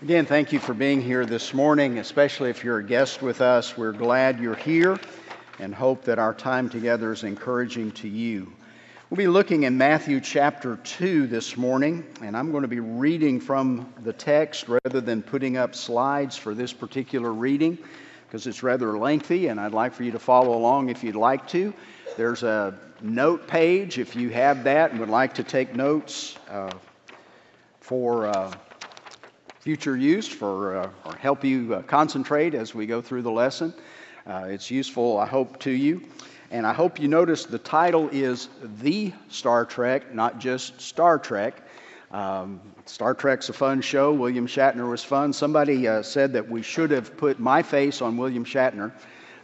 Again, thank you for being here this morning, especially if you're a guest with us. We're glad you're here and hope that our time together is encouraging to you. We'll be looking in Matthew chapter 2 this morning, and I'm going to be reading from the text rather than putting up slides for this particular reading because it's rather lengthy, and I'd like for you to follow along if you'd like to. There's a note page if you have that and would like to take notes for future use or help you concentrate as we go through the lesson. It's useful, I hope, to you. And I hope you notice the title is The Star Trek, not just Star Trek. Star Trek's a fun show. William Shatner was fun. Somebody said that we should have put my face on William Shatner.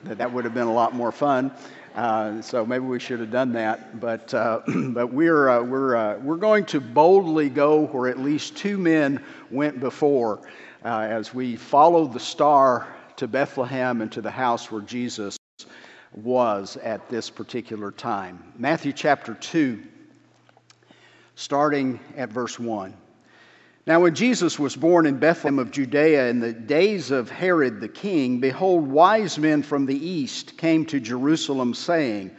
That would have been a lot more fun. So maybe we should have done that. But we're going to boldly go where at least two men went before as we follow the star to Bethlehem and to the house where Jesus was at this particular time. Matthew chapter 2, starting at verse 1. Now when Jesus was born in Bethlehem of Judea in the days of Herod the king, behold, wise men from the east came to Jerusalem, saying,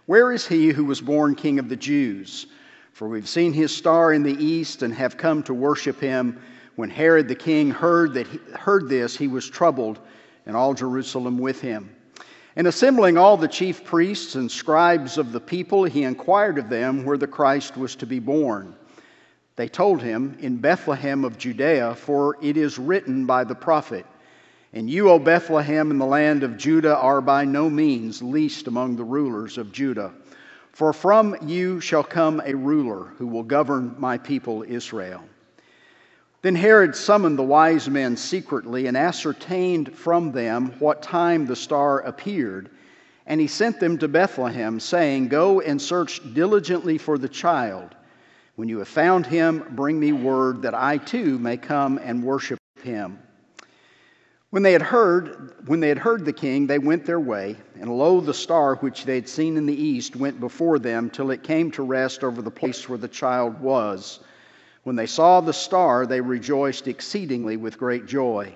Where is he who was born King of the Jews? For we've seen his star in the east and have come to worship him. When Herod the king heard this, he was troubled, and all Jerusalem with him. And assembling all the chief priests and scribes of the people, he inquired of them where the Christ was to be born. They told him, In Bethlehem of Judea, for it is written by the prophet, And you, O Bethlehem, in the land of Judah, are by no means least among the rulers of Judah. For from you shall come a ruler who will govern my people Israel. Then Herod summoned the wise men secretly and ascertained from them what time the star appeared. And he sent them to Bethlehem, saying, Go and search diligently for the child. When you have found him, bring me word that I too may come and worship him. When they had heard the king, they went their way, and lo, the star which they had seen in the east went before them till it came to rest over the place where the child was. When they saw the star, they rejoiced exceedingly with great joy.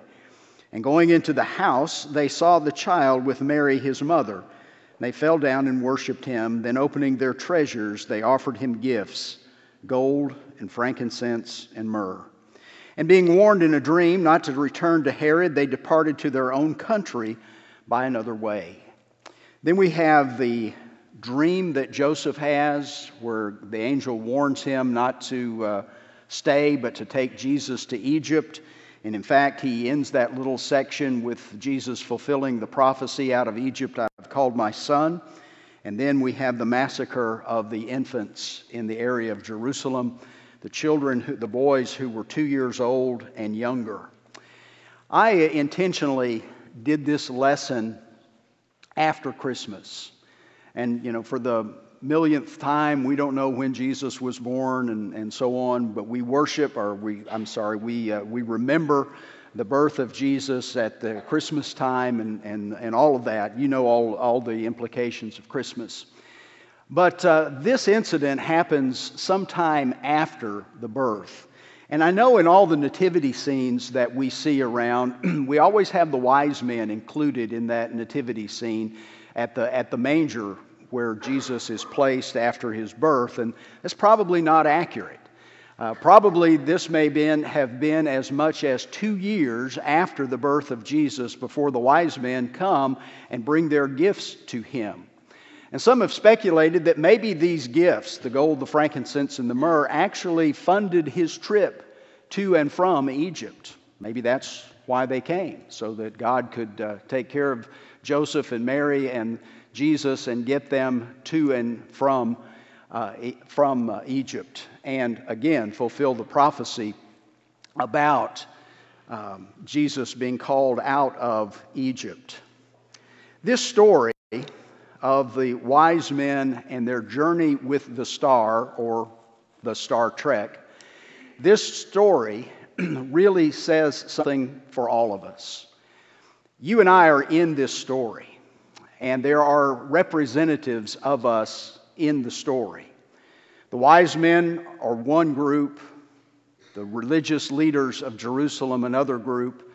And going into the house, they saw the child with Mary his mother. They fell down and worshipped him. Then opening their treasures, they offered him gifts, gold and frankincense and myrrh. And being warned in a dream not to return to Herod, they departed to their own country by another way. Then we have the dream that Joseph has, where the angel warns him not to stay, but to take Jesus to Egypt. And in fact, he ends that little section with Jesus fulfilling the prophecy, Out of Egypt I've called my son. And then we have the massacre of the infants in the area of Jerusalem, the boys who were 2 years old and younger. I intentionally did this lesson after Christmas. And, for the millionth time, we don't know when Jesus was born and so on, but we remember the birth of Jesus at the Christmas time and all of that. You know all the implications of Christmas. But this incident happens sometime after the birth. And I know in all the nativity scenes that we see around, we always have the wise men included in that nativity scene at the manger where Jesus is placed after his birth, and that's probably not accurate. Probably this may have been as much as 2 years after the birth of Jesus before the wise men come and bring their gifts to him. And some have speculated that maybe these gifts, the gold, the frankincense, and the myrrh, actually funded his trip to and from Egypt. Maybe that's why they came, so that God could take care of Joseph and Mary and Jesus and get them to and from Egypt, and again fulfill the prophecy about Jesus being called out of Egypt. This story of the wise men and their journey with the star, or the Star Trek, this story really says something for all of us. You and I are in this story. And there are representatives of us in the story. The wise men are one group, The religious leaders of Jerusalem, another group,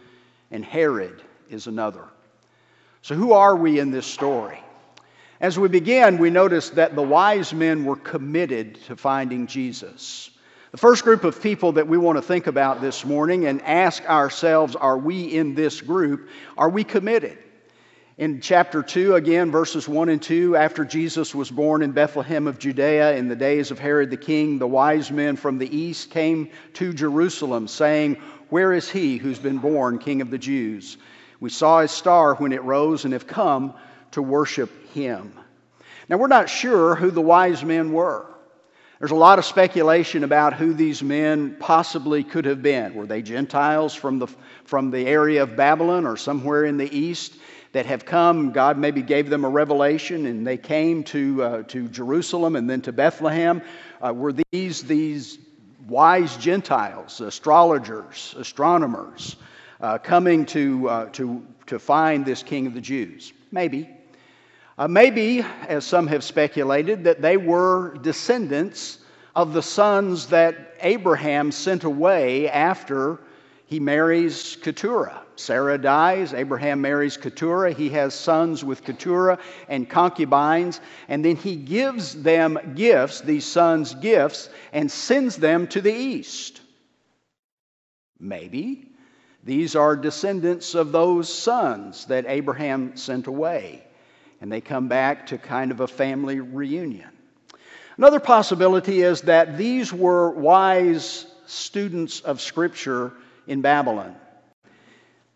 and Herod is another. So who are we in this story? As we begin, we notice that the wise men were committed to finding Jesus. The first group of people that we want to think about this morning and ask ourselves, are we in this group? Are we committed? In chapter 2, again, verses 1 and 2, after Jesus was born in Bethlehem of Judea in the days of Herod the king, the wise men from the east came to Jerusalem, saying, "Where is he who's been born King of the Jews? We saw his star when it rose and have come to worship him." Now, we're not sure who the wise men were. There's a lot of speculation about who these men possibly could have been. Were they Gentiles from the area of Babylon or somewhere in the east that have come? God maybe gave them a revelation and they came to Jerusalem and then to Bethlehem. Were these wise Gentiles, astrologers, astronomers, coming to find this King of the Jews? Maybe. Maybe, as some have speculated, that they were descendants of the sons that Abraham sent away after he marries Keturah. Sarah dies, Abraham marries Keturah, he has sons with Keturah and concubines, and then he gives them gifts, these sons gifts, and sends them to the east. Maybe these are descendants of those sons that Abraham sent away, and they come back to kind of a family reunion. Another possibility is that these were wise students of Scripture in Babylon.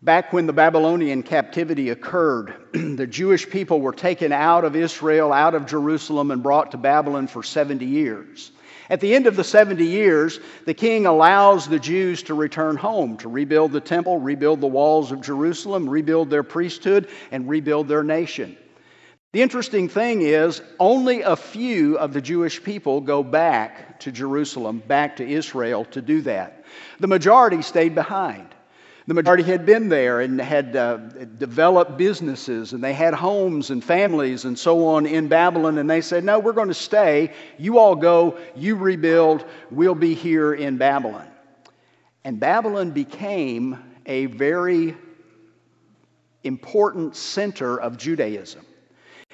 Back when the Babylonian captivity occurred, the Jewish people were taken out of Israel, out of Jerusalem, and brought to Babylon for 70 years. At the end of the 70 years, the king allows the Jews to return home, to rebuild the temple, rebuild the walls of Jerusalem, rebuild their priesthood, and rebuild their nation. The interesting thing is, only a few of the Jewish people go back to Jerusalem, back to Israel to do that. The majority stayed behind. The majority had been there and had developed businesses, and they had homes and families and so on in Babylon, and they said, "No, we're going to stay. You all go, you rebuild, we'll be here in Babylon." And Babylon became a very important center of Judaism.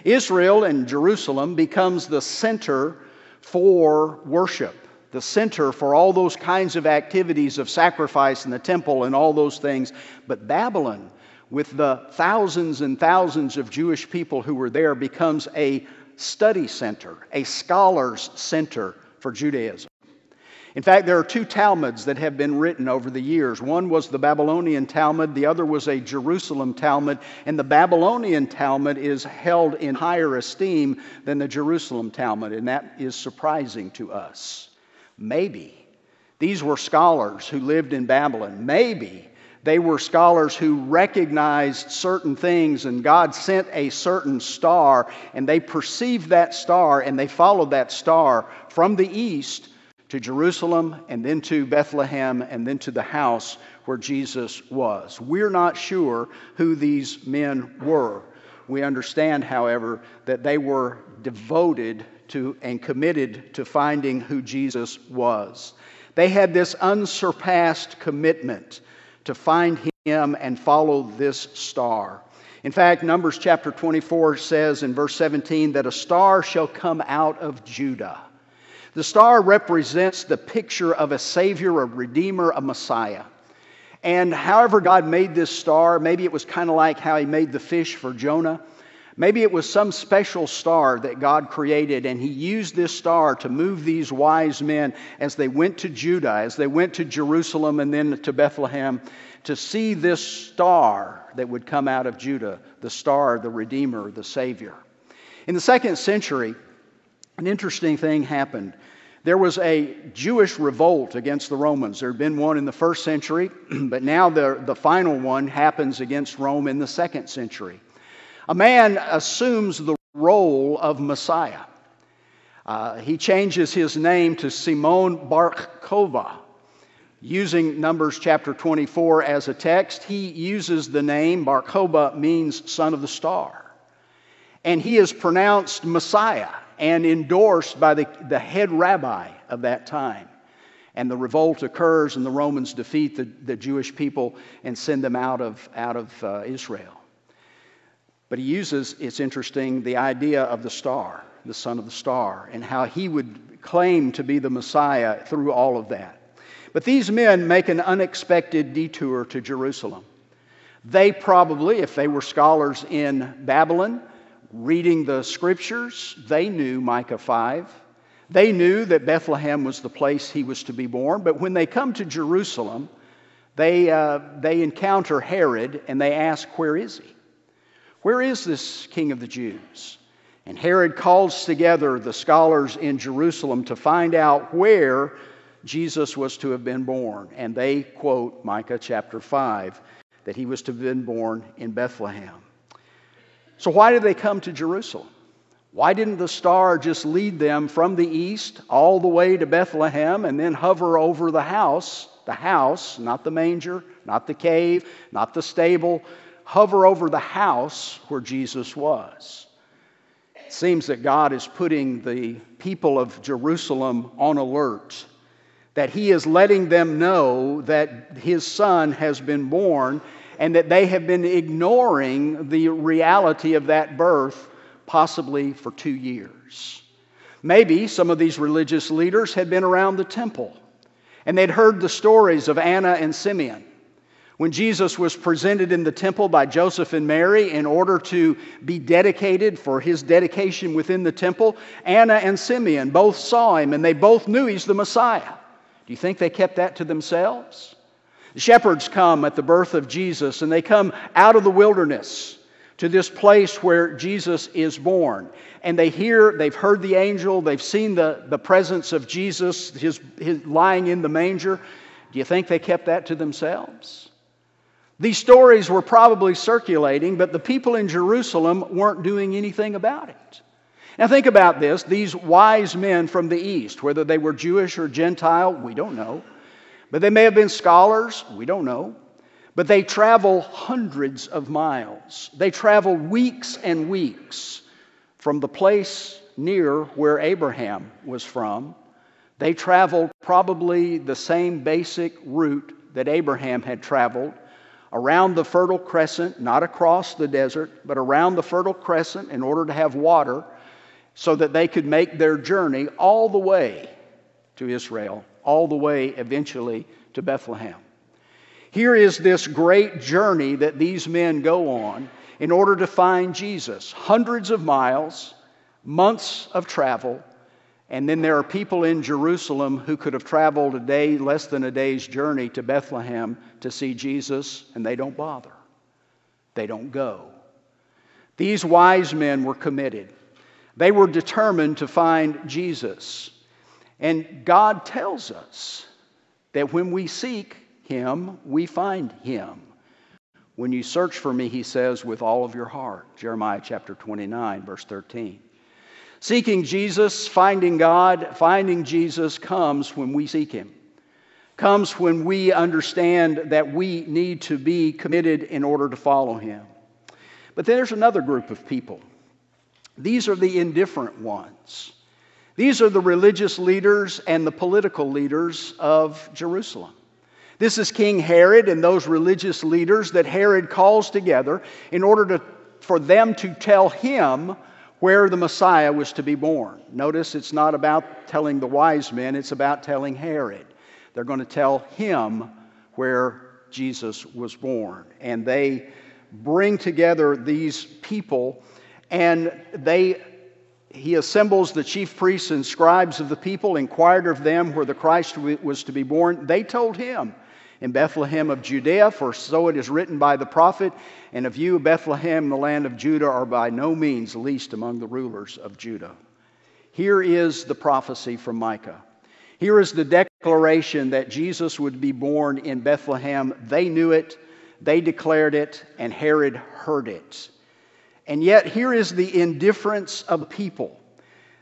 Israel and Jerusalem becomes the center for worship, the center for all those kinds of activities of sacrifice in the temple and all those things. But Babylon, with the thousands and thousands of Jewish people who were there, becomes a study center, a scholars' center for Judaism. In fact, there are two Talmuds that have been written over the years. One was the Babylonian Talmud, the other was a Jerusalem Talmud, and the Babylonian Talmud is held in higher esteem than the Jerusalem Talmud, and that is surprising to us. Maybe these were scholars who lived in Babylon. Maybe they were scholars who recognized certain things, and God sent a certain star, and they perceived that star, and they followed that star from the east to Jerusalem, and then to Bethlehem, and then to the house where Jesus was. We're not sure who these men were. We understand, however, that they were devoted to and committed to finding who Jesus was. They had this unsurpassed commitment to find him and follow this star. In fact, Numbers chapter 24 says in verse 17 that a star shall come out of Judah. The star represents the picture of a Savior, a Redeemer, a Messiah. And however God made this star, maybe it was kind of like how he made the fish for Jonah. Maybe it was some special star that God created, and he used this star to move these wise men as they went to Judah, as they went to Jerusalem and then to Bethlehem, to see this star that would come out of Judah, the star, the Redeemer, the Savior. In the 2nd century, an interesting thing happened. There was a Jewish revolt against the Romans. There had been one in the 1st century, but now the final one happens against Rome in the 2nd century. A man assumes the role of Messiah. He changes his name to Simon Bar Kokhba. Using Numbers chapter 24 as a text, he uses the name, Bar Kokhba means son of the star. And he is pronounced Messiah and endorsed by the head rabbi of that time. And the revolt occurs, and the Romans defeat the Jewish people and send them out of Israel. But he uses, it's interesting, the idea of the star, the son of the star, and how he would claim to be the Messiah through all of that. But these men make an unexpected detour to Jerusalem. They probably, if they were scholars in Babylon, reading the scriptures, they knew Micah 5. They knew that Bethlehem was the place he was to be born. But when they come to Jerusalem, they encounter Herod and they ask, where is he? Where is this King of the Jews? And Herod calls together the scholars in Jerusalem to find out where Jesus was to have been born. And they quote Micah chapter 5, that he was to have been born in Bethlehem. So why did they come to Jerusalem? Why didn't the star just lead them from the east all the way to Bethlehem and then hover over the house, not the manger, not the cave, not the stable, hover over the house where Jesus was? It seems that God is putting the people of Jerusalem on alert, that he is letting them know that his son has been born and that they have been ignoring the reality of that birth possibly for 2 years. Maybe some of these religious leaders had been around the temple and they'd heard the stories of Anna and Simeon. When Jesus was presented in the temple by Joseph and Mary in order to be dedicated for his dedication within the temple, Anna and Simeon both saw him and they both knew he's the Messiah. Do you think they kept that to themselves? The shepherds come at the birth of Jesus and they come out of the wilderness to this place where Jesus is born. And they've heard the angel, they've seen the presence of Jesus, his lying in the manger. Do you think they kept that to themselves? These stories were probably circulating, but the people in Jerusalem weren't doing anything about it. Now think about this. These wise men from the east, whether they were Jewish or Gentile, we don't know. But they may have been scholars, we don't know. But they travel hundreds of miles. They travel weeks and weeks from the place near where Abraham was from. They traveled probably the same basic route that Abraham had traveled, around the Fertile Crescent, not across the desert, but around the Fertile Crescent in order to have water so that they could make their journey all the way to Israel, all the way eventually to Bethlehem. Here is this great journey that these men go on in order to find Jesus. Hundreds of miles, months of travel, and then there are people in Jerusalem who could have traveled a day, less than a day's journey to Bethlehem to see Jesus, and they don't bother. They don't go. These wise men were committed. They were determined to find Jesus. And God tells us that when we seek him, we find him. When you search for me, he says, with all of your heart. Jeremiah chapter 29, verse 13. Seeking Jesus, finding God, finding Jesus comes when we seek him. Comes when we understand that we need to be committed in order to follow him. But there's another group of people. These are the indifferent ones. These are the religious leaders and the political leaders of Jerusalem. This is King Herod and those religious leaders that Herod calls together in order for them to tell him where the Messiah was to be born. Notice it's not about telling the wise men, it's about telling Herod. They're going to tell him where Jesus was born. And they bring together these people and he assembles the chief priests and scribes of the people, inquired of them where the Christ was to be born. They told him, in Bethlehem of Judea, for so it is written by the prophet, and of you, Bethlehem, the land of Judah, are by no means least among the rulers of Judah. Here is the prophecy from Micah. Here is the declaration that Jesus would be born in Bethlehem. They knew it, they declared it, and Herod heard it. And yet here is the indifference of people.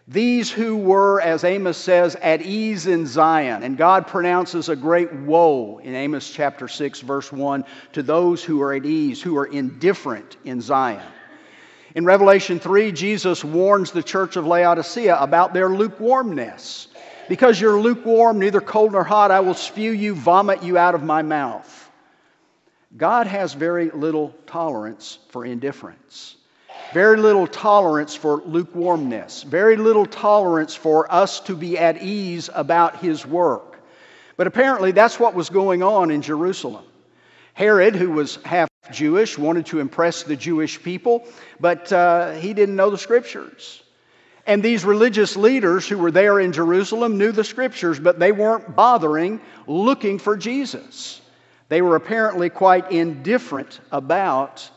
These who were, as Amos says, at ease in Zion. And God pronounces a great woe in Amos chapter 6, verse 1, to those who are at ease, who are indifferent in Zion. In Revelation 3, Jesus warns the church of Laodicea about their lukewarmness. Because you're lukewarm, neither cold nor hot, I will spew you, vomit you out of my mouth. God has very little tolerance for indifference. Very little tolerance for lukewarmness. Very little tolerance for us to be at ease about His work. But apparently that's what was going on in Jerusalem. Herod, who was half Jewish, wanted to impress the Jewish people, but he didn't know the Scriptures. And these religious leaders who were there in Jerusalem knew the Scriptures, but they weren't bothering looking for Jesus. They were apparently quite indifferent about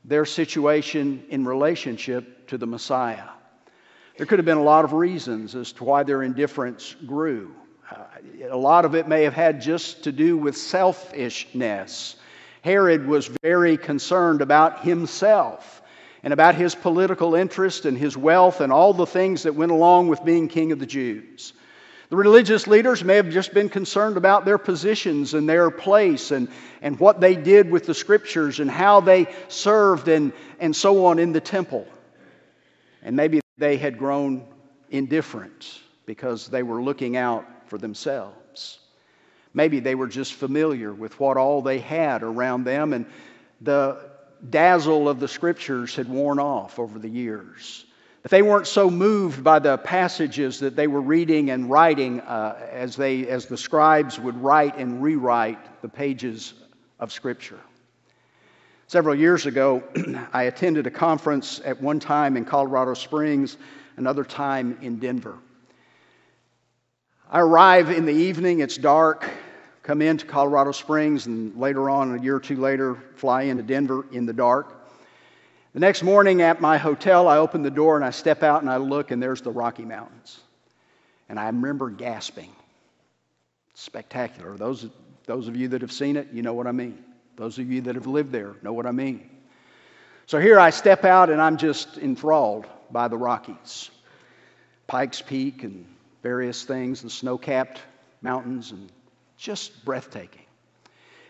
their situation in relationship to the Messiah. There could have been a lot of reasons as to why their indifference grew. A lot of it may have had just to do with selfishness. Herod was very concerned about himself and about his political interest and his wealth and all the things that went along with being king of the Jews. The religious leaders may have just been concerned about their positions and their place and what they did with the Scriptures and how they served and so on in the temple. And maybe they had grown indifferent because they were looking out for themselves. Maybe they were just familiar with what all they had around them, and the dazzle of the Scriptures had worn off over the years. If they weren't so moved by the passages that they were reading and writing as the scribes would write and rewrite the pages of Scripture. Several years ago, I attended a conference at one time in Colorado Springs, another time in Denver. I arrive in the evening, it's dark, come into Colorado Springs, and later on, a year or two later, fly into Denver in the dark. The next morning at my hotel, I open the door and I step out and I look, and there's the Rocky Mountains. And I remember gasping. Spectacular. Those of you that have seen it, you know what I mean. Those of you that have lived there know what I mean. So here I step out and I'm just enthralled by the Rockies. Pikes Peak and various things, the snow-capped mountains, and just breathtaking.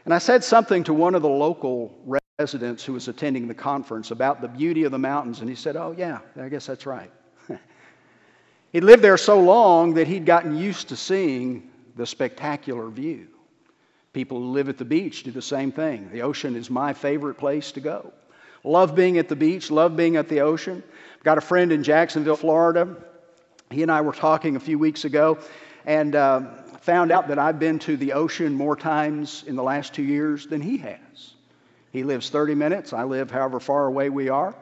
And I said something to one of the local residents who was attending the conference about the beauty of the mountains, and he said, "Oh yeah, I guess that's right." He'd lived there so long that he'd gotten used to seeing the spectacular view. People who live at the beach do the same thing. The ocean is my favorite place to go. Love being at the beach, love being at the ocean. I've got a friend in Jacksonville, Florida. He and I were talking a few weeks ago and found out that I've been to the ocean more times in the last 2 years than he has. He lives 30 minutes. I live however far away we are.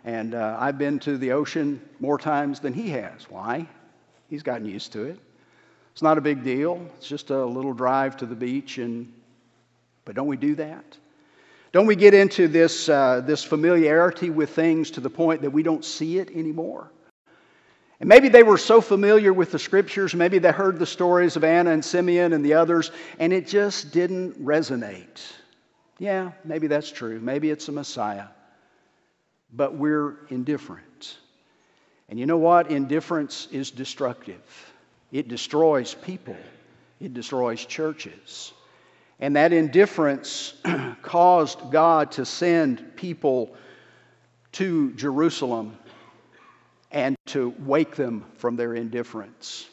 And I've been to the ocean more times than he has. Why? He's gotten used to it. It's not a big deal. It's just a little drive to the beach. But don't we do that? Don't we get into this familiarity with things to the point that we don't see it anymore? And maybe they were so familiar with the Scriptures, maybe they heard the stories of Anna and Simeon and the others, and it just didn't resonate. Yeah, maybe that's true. Maybe it's a Messiah. But we're indifferent. And you know what? Indifference is destructive. It destroys people. It destroys churches. And that indifference caused God to send people to Jerusalem and to wake them from their indifference.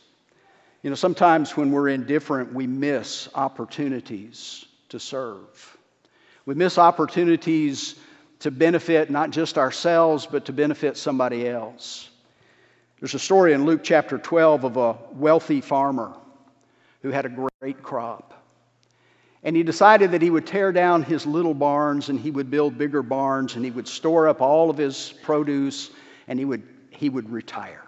You know, sometimes when we're indifferent, we miss opportunities to serve. We miss opportunities to benefit not just ourselves, but to benefit somebody else. There's a story in Luke chapter 12 of a wealthy farmer who had a great crop. And he decided that he would tear down his little barns and he would build bigger barns and he would store up all of his produce and he would retire.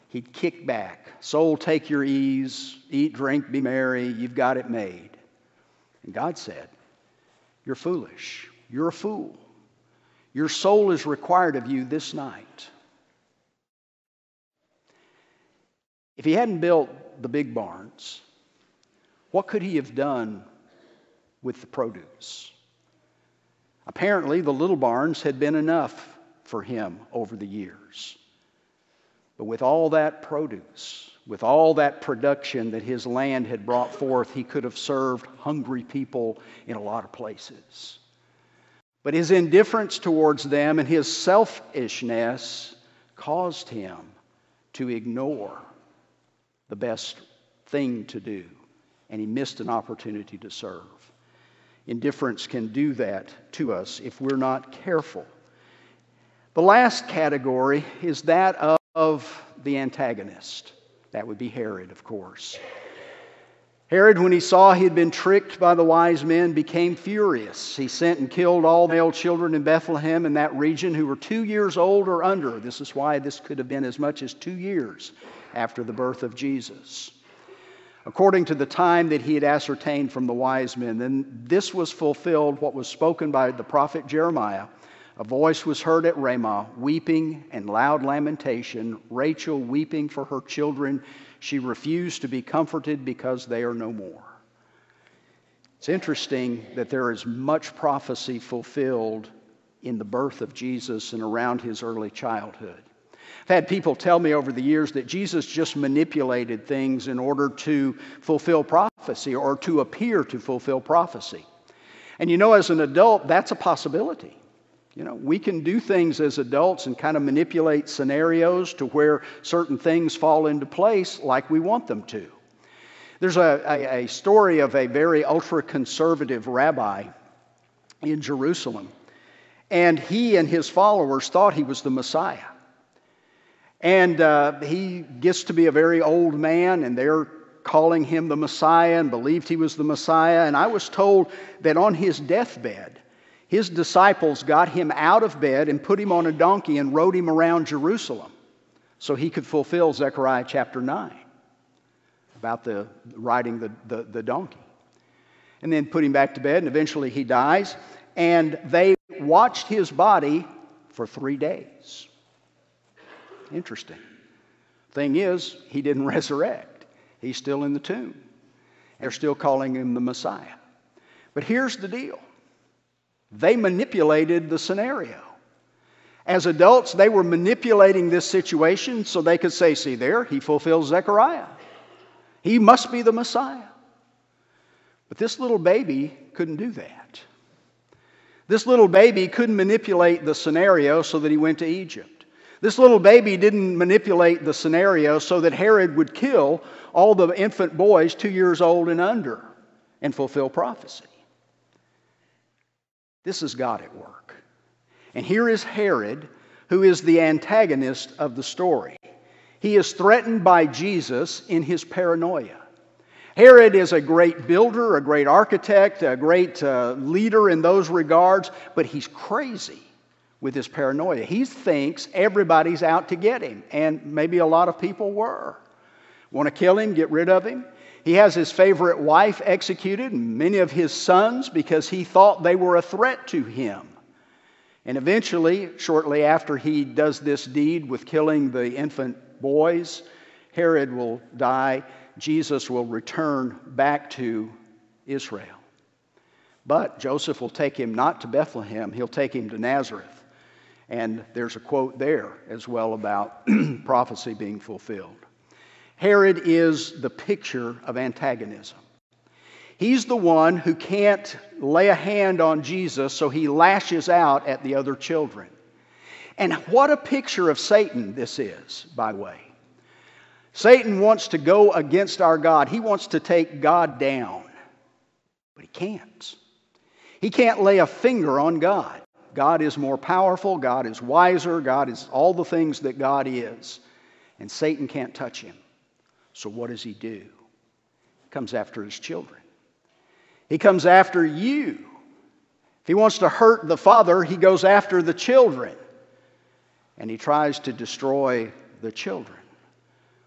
He'd kick back. Soul, take your ease. Eat, drink, be merry. You've got it made. And God said, "You're foolish. You're a fool. Your soul is required of you this night." If he hadn't built the big barns, what could he have done with the produce? Apparently, the little barns had been enough for him over the years. But with all that produce, with all that production that his land had brought forth, he could have served hungry people in a lot of places. But his indifference towards them and his selfishness caused him to ignore the best thing to do, and he missed an opportunity to serve. Indifference can do that to us if we're not careful. The last category is that of the antagonist. That would be Herod, of course. Herod, when he saw he had been tricked by the wise men, became furious. He sent and killed all male children in Bethlehem in that region who were 2 years old or under. This is why this could have been as much as 2 years after the birth of Jesus, according to the time that he had ascertained from the wise men. Then this was fulfilled, what was spoken by the prophet Jeremiah. A voice was heard at Ramah, weeping and loud lamentation, Rachel weeping for her children. She refused to be comforted because they are no more. It's interesting that there is much prophecy fulfilled in the birth of Jesus and around his early childhood. I've had people tell me over the years that Jesus just manipulated things in order to fulfill prophecy or to appear to fulfill prophecy. And you know, as an adult, that's a possibility. You know, we can do things as adults and kind of manipulate scenarios to where certain things fall into place like we want them to. There's a story of a very ultra-conservative rabbi in Jerusalem, and he and his followers thought he was the Messiah. And he gets to be a very old man, and they're calling him the Messiah and believed he was the Messiah. And I was told that on his deathbed, his disciples got him out of bed and put him on a donkey and rode him around Jerusalem so he could fulfill Zechariah chapter 9 about the riding the donkey. And then put him back to bed, and eventually he dies. And they watched his body for 3 days. Interesting. Thing is, he didn't resurrect. He's still in the tomb. They're still calling him the Messiah. But here's the deal. They manipulated the scenario. As adults, they were manipulating this situation so they could say, see there, he fulfills Zechariah. He must be the Messiah. But this little baby couldn't do that. This little baby couldn't manipulate the scenario so that he went to Egypt. This little baby didn't manipulate the scenario so that Herod would kill all the infant boys 2 years old and under and fulfill prophecy. This is God at work. And here is Herod, who is the antagonist of the story. He is threatened by Jesus in his paranoia. Herod is a great builder, a great architect, a great leader in those regards, but he's crazy with his paranoia. He thinks everybody's out to get him, and maybe a lot of people were. Want to kill him, get rid of him. He has his favorite wife executed, and many of his sons, because he thought they were a threat to him. And eventually, shortly after he does this deed with killing the infant boys, Herod will die. Jesus will return back to Israel. But Joseph will take him not to Bethlehem, he'll take him to Nazareth. And there's a quote there as well about prophecy being fulfilled. Herod is the picture of antagonism. He's the one who can't lay a hand on Jesus, so he lashes out at the other children. And what a picture of Satan this is, by the way. Satan wants to go against our God. He wants to take God down, but he can't. He can't lay a finger on God. God is more powerful, God is wiser, God is all the things that God is. And Satan can't touch him. So what does he do? He comes after his children. He comes after you. If he wants to hurt the father, he goes after the children. And he tries to destroy the children,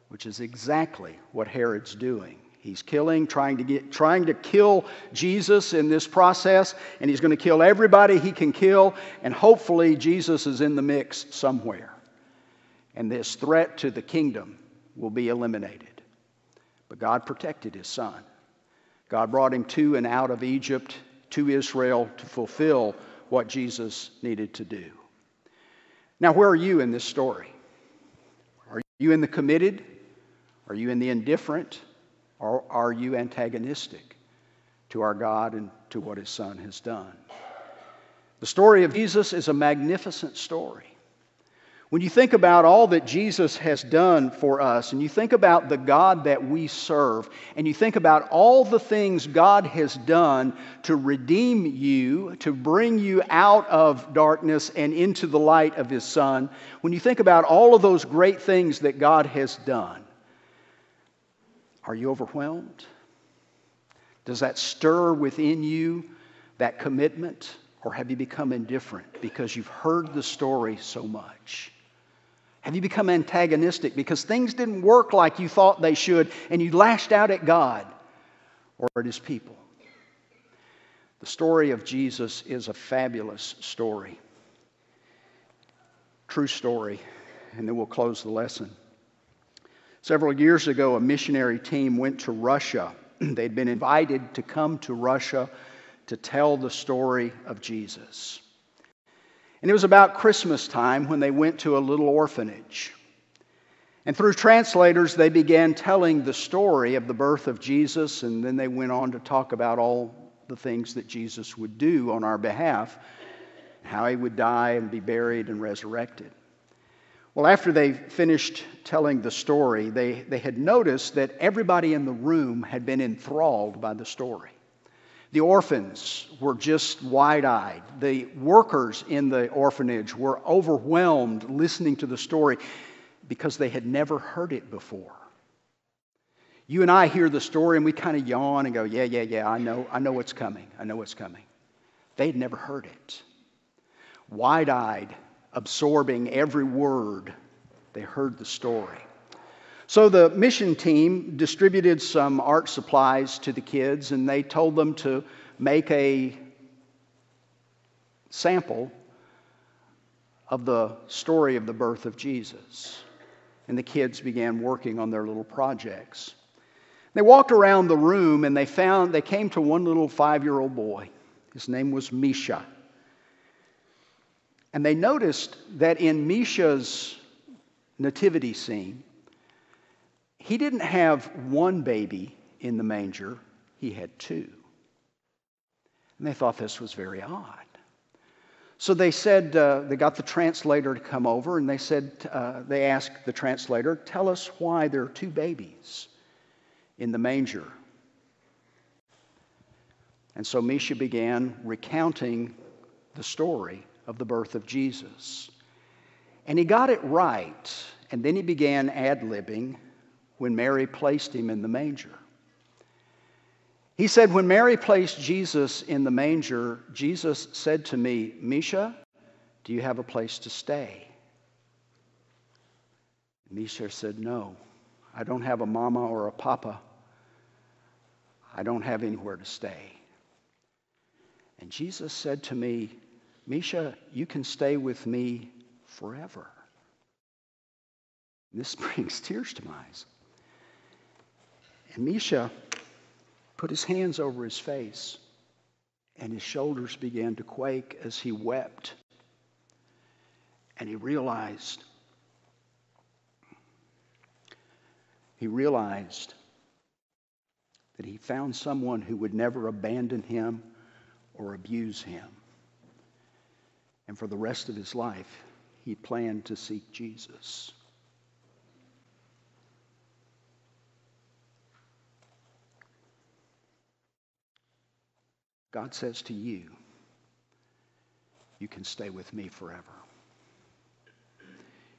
which is exactly what Herod's doing. He's killing, trying to kill Jesus in this process, and he's going to kill everybody he can kill, and hopefully Jesus is in the mix somewhere. And this threat to the kingdom will be eliminated. But God protected his son. God brought him to and out of Egypt to Israel to fulfill what Jesus needed to do. Now, where are you in this story? Are you in the committed? Are you in the indifferent? Or are you antagonistic to our God and to what his son has done? The story of Jesus is a magnificent story. When you think about all that Jesus has done for us, and you think about the God that we serve, and you think about all the things God has done to redeem you, to bring you out of darkness and into the light of His Son, when you think about all of those great things that God has done, are you overwhelmed? Does that stir within you that commitment? Or have you become indifferent because you've heard the story so much? Have you become antagonistic because things didn't work like you thought they should and you lashed out at God or at His people? The story of Jesus is a fabulous story. True story. And then we'll close the lesson. Several years ago, a missionary team went to Russia. They'd been invited to come to Russia to tell the story of Jesus. And it was about Christmas time when they went to a little orphanage. And through translators, they began telling the story of the birth of Jesus, and then they went on to talk about all the things that Jesus would do on our behalf, how He would die and be buried and resurrected. Well, after they finished telling the story, they had noticed that everybody in the room had been enthralled by the story. The orphans were just wide-eyed. The workers in the orphanage were overwhelmed listening to the story because they had never heard it before. You and I hear the story and we kind of yawn and go, yeah, I know what's coming. I know what's coming. They had never heard it. Wide-eyed, absorbing every word, they heard the story. So the mission team distributed some art supplies to the kids, and they told them to make a sample of the story of the birth of Jesus. And the kids began working on their little projects. They walked around the room and they came to one little 5-year-old boy. His name was Misha. And they noticed that in Misha's nativity scene, he didn't have one baby in the manger, he had 2. And they thought this was very odd. So they said, they got the translator to come over, and they asked the translator, tell us why there are 2 babies in the manger. And so Misha began recounting the story of the birth of Jesus. And he got it right, and then he began ad-libbing when Mary placed him in the manger. He said, when Mary placed Jesus in the manger, Jesus said to me, Misha, do you have a place to stay? Misha said, no, I don't have a mama or a papa. I don't have anywhere to stay. And Jesus said to me, Misha, you can stay with me forever. This brings tears to my eyes. And Misha put his hands over his face, and his shoulders began to quake as he wept. And he realized that he found someone who would never abandon him or abuse him. And for the rest of his life, he planned to seek Jesus. God says to you, you can stay with me forever.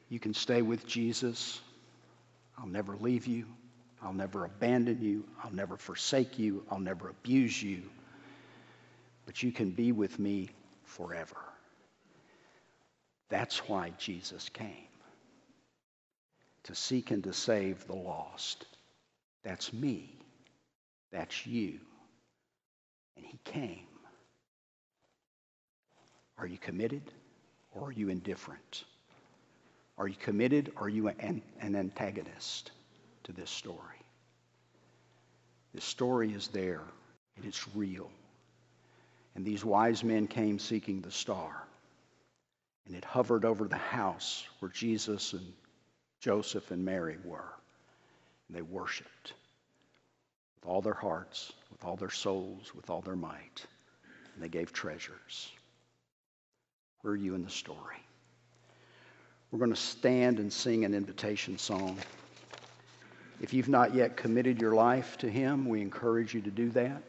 You can stay with Jesus. I'll never leave you. I'll never abandon you. I'll never forsake you. I'll never abuse you. But you can be with me forever. That's why Jesus came. To seek and to save the lost. That's me. That's you. And he came. Are you committed or are you indifferent? Are you committed or are you an antagonist to this story? This story is there and it's real. And these wise men came seeking the star. And it hovered over the house where Jesus and Joseph and Mary were. And they worshiped with all their hearts, with all their souls, with all their might. And they gave treasures. Where are you in the story? We're going to stand and sing an invitation song. If you've not yet committed your life to Him, we encourage you to do that.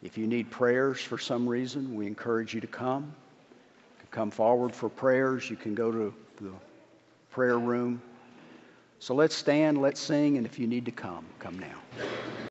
If you need prayers for some reason, we encourage you to come. You can come forward for prayers. You can go to the prayer room. So let's stand, let's sing, and if you need to come, come now.